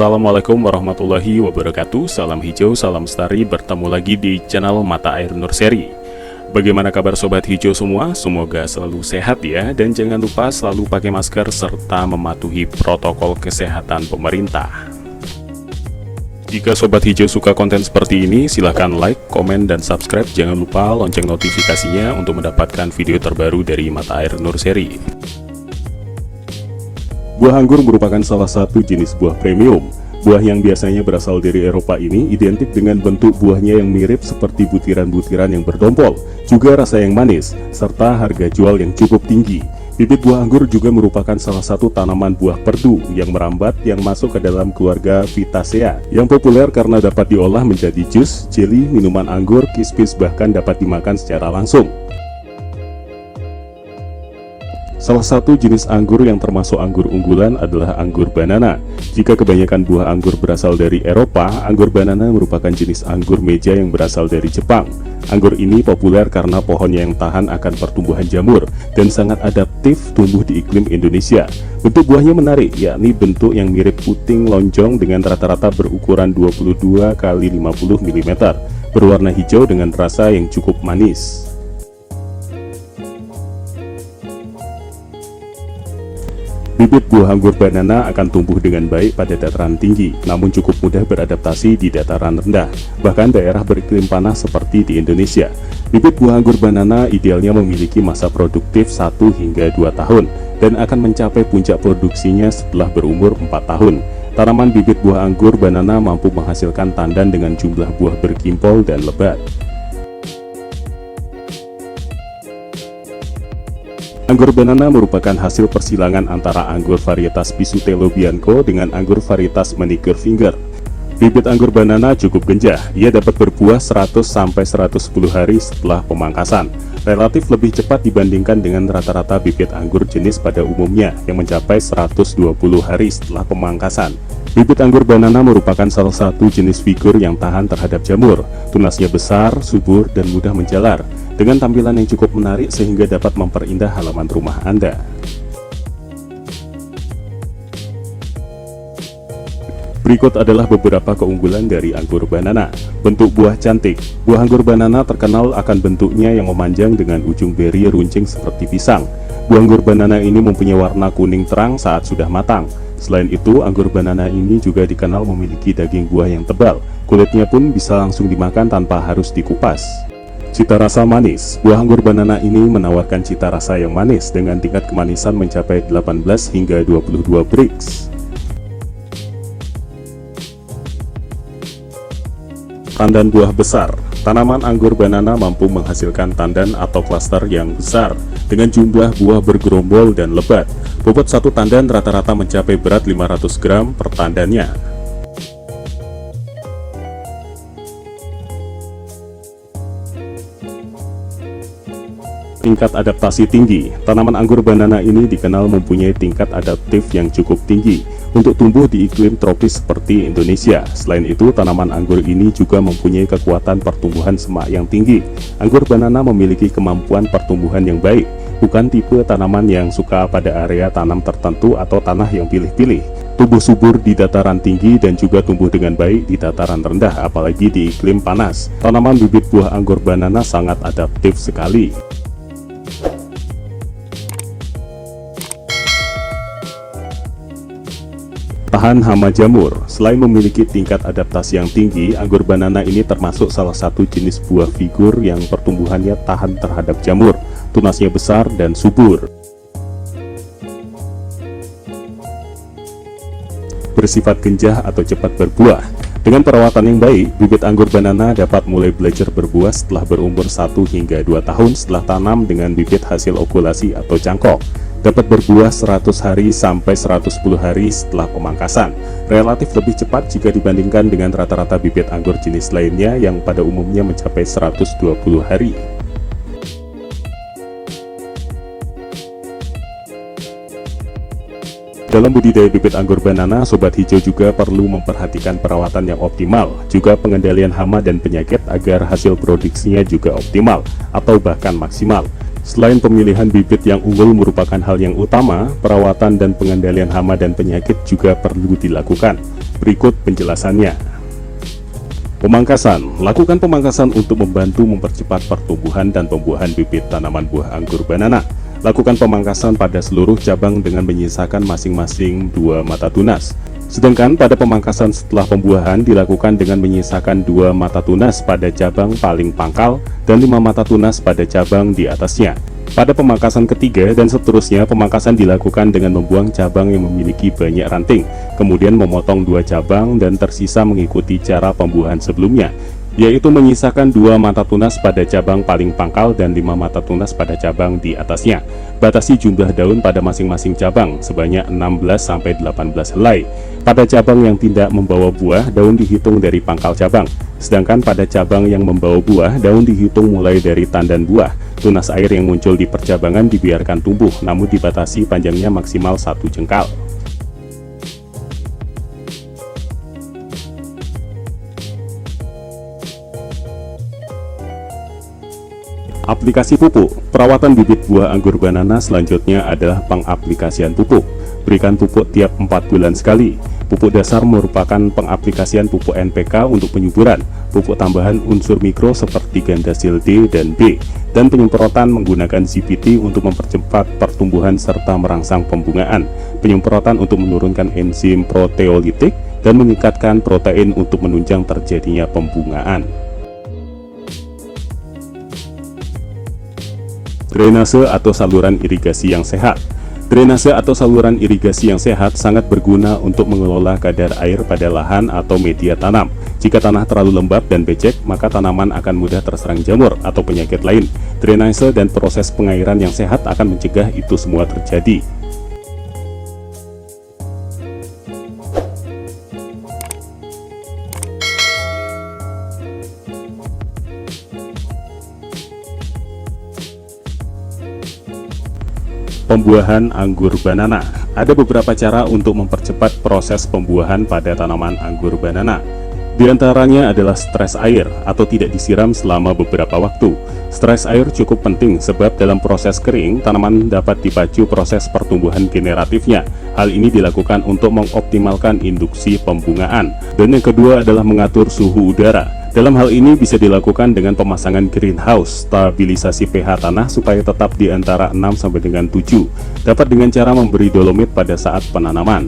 Assalamualaikum warahmatullahi wabarakatuh. Salam hijau, salam lestari. Bertemu lagi di channel Mata Air Nurseri. Bagaimana kabar sobat hijau semua? Semoga selalu sehat ya. Dan jangan lupa selalu pakai masker serta mematuhi protokol kesehatan pemerintah. Jika sobat hijau suka konten seperti ini, silahkan like, komen, dan subscribe. Jangan lupa lonceng notifikasinya untuk mendapatkan video terbaru dari Mata Air Nurseri. Buah anggur merupakan salah satu jenis buah premium. Buah yang biasanya berasal dari Eropa ini identik dengan bentuk buahnya yang mirip seperti butiran-butiran yang berdompol, juga rasa yang manis, serta harga jual yang cukup tinggi. Bibit buah anggur juga merupakan salah satu tanaman buah perdu yang merambat yang masuk ke dalam keluarga Vitaceae, yang populer karena dapat diolah menjadi jus, jelly, minuman anggur, kispis, bahkan dapat dimakan secara langsung. Salah satu jenis anggur yang termasuk anggur unggulan adalah anggur banana. Jika kebanyakan buah anggur berasal dari Eropa, anggur banana merupakan jenis anggur meja yang berasal dari Jepang. Anggur ini populer karena pohonnya yang tahan akan pertumbuhan jamur dan sangat adaptif tumbuh di iklim Indonesia. Bentuk buahnya menarik, yakni bentuk yang mirip puting lonjong dengan rata-rata berukuran 22 x 50 mm, berwarna hijau dengan rasa yang cukup manis. Bibit buah anggur banana akan tumbuh dengan baik pada dataran tinggi, namun cukup mudah beradaptasi di dataran rendah, bahkan daerah beriklim panas seperti di Indonesia. Bibit buah anggur banana idealnya memiliki masa produktif 1 hingga 2 tahun, dan akan mencapai puncak produksinya setelah berumur 4 tahun. Tanaman bibit buah anggur banana mampu menghasilkan tandan dengan jumlah buah berkimpol dan lebat. Anggur banana merupakan hasil persilangan antara anggur varietas Pisutello Bianco dengan anggur varietas Manicure Finger. Bibit anggur banana cukup genjah, ia dapat berbuah 100-110 hari setelah pemangkasan. Relatif lebih cepat dibandingkan dengan rata-rata bibit anggur jenis pada umumnya yang mencapai 120 hari setelah pemangkasan. Bibit anggur banana merupakan salah satu jenis figur yang tahan terhadap jamur. Tunasnya besar, subur, dan mudah menjalar, dengan tampilan yang cukup menarik sehingga dapat memperindah halaman rumah Anda. Berikut adalah beberapa keunggulan dari anggur banana. Bentuk buah cantik. Buah anggur banana terkenal akan bentuknya yang memanjang dengan ujung beri runcing seperti pisang. Buah anggur banana ini mempunyai warna kuning terang saat sudah matang. Selain itu, anggur banana ini juga dikenal memiliki daging buah yang tebal. Kulitnya pun bisa langsung dimakan tanpa harus dikupas. Cita rasa manis. Buah anggur banana ini menawarkan cita rasa yang manis dengan tingkat kemanisan mencapai 18 hingga 22 Brix. Tandan buah besar. Tanaman anggur banana mampu menghasilkan tandan atau klaster yang besar dengan jumlah buah bergerombol dan lebat. Bobot satu tandan rata-rata mencapai berat 500 gram per tandannya. Tingkat adaptasi tinggi. Tanaman anggur banana ini dikenal mempunyai tingkat adaptif yang cukup tinggi untuk tumbuh di iklim tropis seperti Indonesia. Selain itu, tanaman anggur ini juga mempunyai kekuatan pertumbuhan semak yang tinggi. Anggur banana memiliki kemampuan pertumbuhan yang baik, bukan tipe tanaman yang suka pada area tanam tertentu atau tanah yang pilih-pilih. Tumbuh subur di dataran tinggi dan juga tumbuh dengan baik di dataran rendah, apalagi di iklim panas. Tanaman bibit buah anggur banana sangat adaptif sekali. Tahan hama jamur. Selain memiliki tingkat adaptasi yang tinggi, anggur banana ini termasuk salah satu jenis buah figur yang pertumbuhannya tahan terhadap jamur. Tunasnya besar dan subur. Bersifat genjah atau cepat berbuah. Dengan perawatan yang baik, bibit anggur banana dapat mulai belajar berbuah setelah berumur 1 hingga 2 tahun setelah tanam dengan bibit hasil okulasi atau cangkok. Dapat berbuah 100 hari sampai 110 hari setelah pemangkasan. Relatif lebih cepat jika dibandingkan dengan rata-rata bibit anggur jenis lainnya yang pada umumnya mencapai 120 hari. Dalam budidaya bibit anggur banana, sobat hijau juga perlu memperhatikan perawatan yang optimal, juga pengendalian hama dan penyakit agar hasil produksinya juga optimal atau bahkan maksimal. Selain pemilihan bibit yang unggul merupakan hal yang utama, perawatan dan pengendalian hama dan penyakit juga perlu dilakukan. Berikut penjelasannya. Pemangkasan. Lakukan pemangkasan untuk membantu mempercepat pertumbuhan dan pembuahan bibit tanaman buah anggur banana. Lakukan pemangkasan pada seluruh cabang dengan menyisakan masing-masing 2 mata tunas. Sedangkan pada pemangkasan setelah pembuahan dilakukan dengan menyisakan 2 mata tunas pada cabang paling pangkal dan 5 mata tunas pada cabang di atasnya. Pada pemangkasan ketiga dan seterusnya, pemangkasan dilakukan dengan membuang cabang yang memiliki banyak ranting, kemudian memotong 2 cabang dan tersisa mengikuti cara pembuahan sebelumnya, yaitu menyisakan 2 mata tunas pada cabang paling pangkal dan 5 mata tunas pada cabang di atasnya. Batasi jumlah daun pada masing-masing cabang sebanyak 16-18 helai. Pada cabang yang tidak membawa buah, daun dihitung dari pangkal cabang. Sedangkan pada cabang yang membawa buah, daun dihitung mulai dari tandan buah. Tunas air yang muncul di percabangan dibiarkan tumbuh, namun dibatasi panjangnya maksimal 1 jengkal. Aplikasi pupuk. Perawatan bibit buah anggur banana selanjutnya adalah pengaplikasian pupuk. Berikan pupuk tiap 4 bulan sekali. Pupuk dasar merupakan pengaplikasian pupuk NPK untuk penyuburan, pupuk tambahan unsur mikro seperti gandasil D dan B, dan penyemprotan menggunakan ZPT untuk mempercepat pertumbuhan serta merangsang pembungaan, penyemprotan untuk menurunkan enzim proteolitik, dan meningkatkan protein untuk menunjang terjadinya pembungaan. Drainase atau saluran irigasi yang sehat. Drainase atau saluran irigasi yang sehat sangat berguna untuk mengelola kadar air pada lahan atau media tanam. Jika tanah terlalu lembab dan becek, maka tanaman akan mudah terserang jamur atau penyakit lain. Drainase dan proses pengairan yang sehat akan mencegah itu semua terjadi. Pembuahan anggur banana. Ada beberapa cara untuk mempercepat proses pembuahan pada tanaman anggur banana. Di antaranya adalah stres air atau tidak disiram selama beberapa waktu. Stres air cukup penting sebab dalam proses kering, tanaman dapat dipacu proses pertumbuhan generatifnya. Hal ini dilakukan untuk mengoptimalkan induksi pembungaan. Dan yang kedua adalah mengatur suhu udara. Dalam hal ini bisa dilakukan dengan pemasangan greenhouse, stabilisasi pH tanah supaya tetap di antara 6 sampai dengan 7. Dapat dengan cara memberi dolomit pada saat penanaman.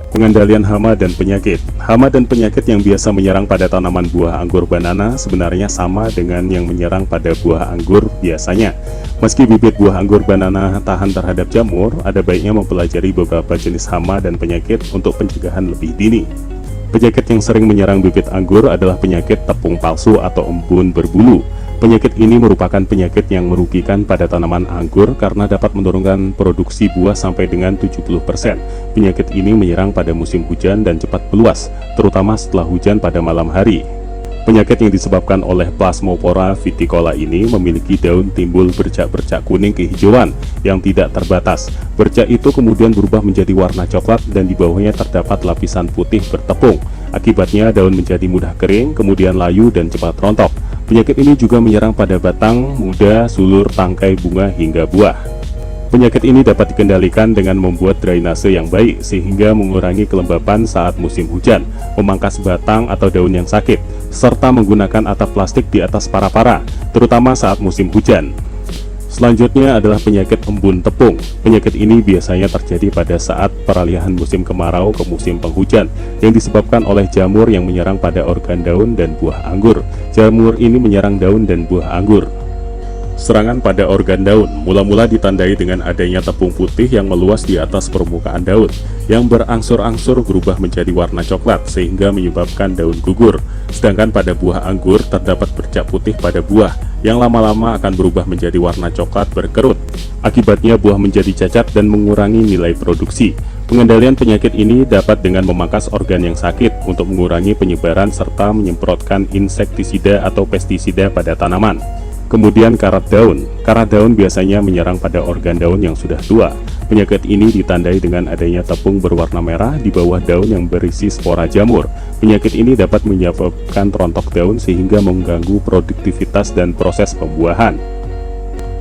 Pengendalian hama dan penyakit. Hama dan penyakit yang biasa menyerang pada tanaman buah anggur banana sebenarnya sama dengan yang menyerang pada buah anggur biasanya. Meski bibit buah anggur banana tahan terhadap jamur, ada baiknya mempelajari beberapa jenis hama dan penyakit untuk pencegahan lebih dini. Penyakit yang sering menyerang bibit anggur adalah penyakit tepung palsu atau embun berbulu. Penyakit ini merupakan penyakit yang merugikan pada tanaman anggur karena dapat menurunkan produksi buah sampai dengan 70%. Penyakit ini menyerang pada musim hujan dan cepat meluas, terutama setelah hujan pada malam hari. Penyakit yang disebabkan oleh Plasmopora viticola ini memiliki daun timbul bercak-bercak kuning kehijauan yang tidak terbatas. Bercak itu kemudian berubah menjadi warna coklat dan di bawahnya terdapat lapisan putih bertepung. Akibatnya daun menjadi mudah kering, kemudian layu dan cepat rontok. Penyakit ini juga menyerang pada batang, muda, sulur, tangkai bunga hingga buah. Penyakit ini dapat dikendalikan dengan membuat drainase yang baik sehingga mengurangi kelembapan saat musim hujan, memangkas batang atau daun yang sakit, serta menggunakan atap plastik di atas para-para, terutama saat musim hujan. Selanjutnya adalah penyakit embun tepung. Penyakit ini biasanya terjadi pada saat peralihan musim kemarau ke musim penghujan yang disebabkan oleh jamur yang menyerang pada organ daun dan buah anggur. Jamur ini menyerang daun dan buah anggur. Serangan pada organ daun mula-mula ditandai dengan adanya tepung putih yang meluas di atas permukaan daun, yang berangsur-angsur berubah menjadi warna coklat sehingga menyebabkan daun gugur. Sedangkan pada buah anggur terdapat bercak putih pada buah, yang lama-lama akan berubah menjadi warna coklat berkerut. Akibatnya buah menjadi cacat dan mengurangi nilai produksi. Pengendalian penyakit ini dapat dengan memangkas organ yang sakit untuk mengurangi penyebaran serta menyemprotkan insektisida atau pestisida pada tanaman. Kemudian karat daun. Karat daun biasanya menyerang pada organ daun yang sudah tua. Penyakit ini ditandai dengan adanya tepung berwarna merah di bawah daun yang berisi spora jamur. Penyakit ini dapat menyebabkan rontok daun sehingga mengganggu produktivitas dan proses pembuahan.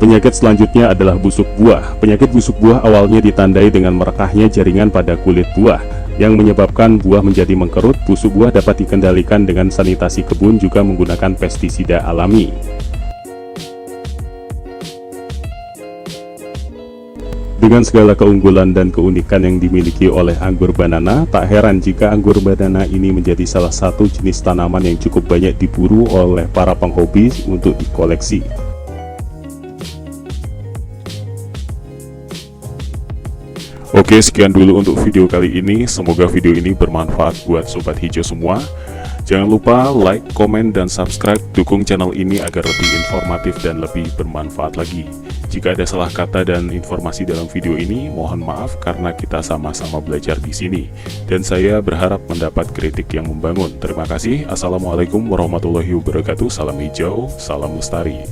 Penyakit selanjutnya adalah busuk buah. Penyakit busuk buah awalnya ditandai dengan merekahnya jaringan pada kulit buah, yang menyebabkan buah menjadi mengkerut. Busuk buah dapat dikendalikan dengan sanitasi kebun, juga menggunakan pestisida alami. Dengan segala keunggulan dan keunikan yang dimiliki oleh anggur banana, tak heran jika anggur banana ini menjadi salah satu jenis tanaman yang cukup banyak diburu oleh para penghobi untuk dikoleksi. Oke, sekian dulu untuk video kali ini. Semoga video ini bermanfaat buat sobat hijau semua. Jangan lupa like, komen, dan subscribe. Dukung channel ini agar lebih informatif dan lebih bermanfaat lagi. Jika ada salah kata dan informasi dalam video ini, mohon maaf karena kita sama-sama belajar di sini. Dan saya berharap mendapat kritik yang membangun. Terima kasih. Assalamualaikum warahmatullahi wabarakatuh. Salam hijau, salam lestari.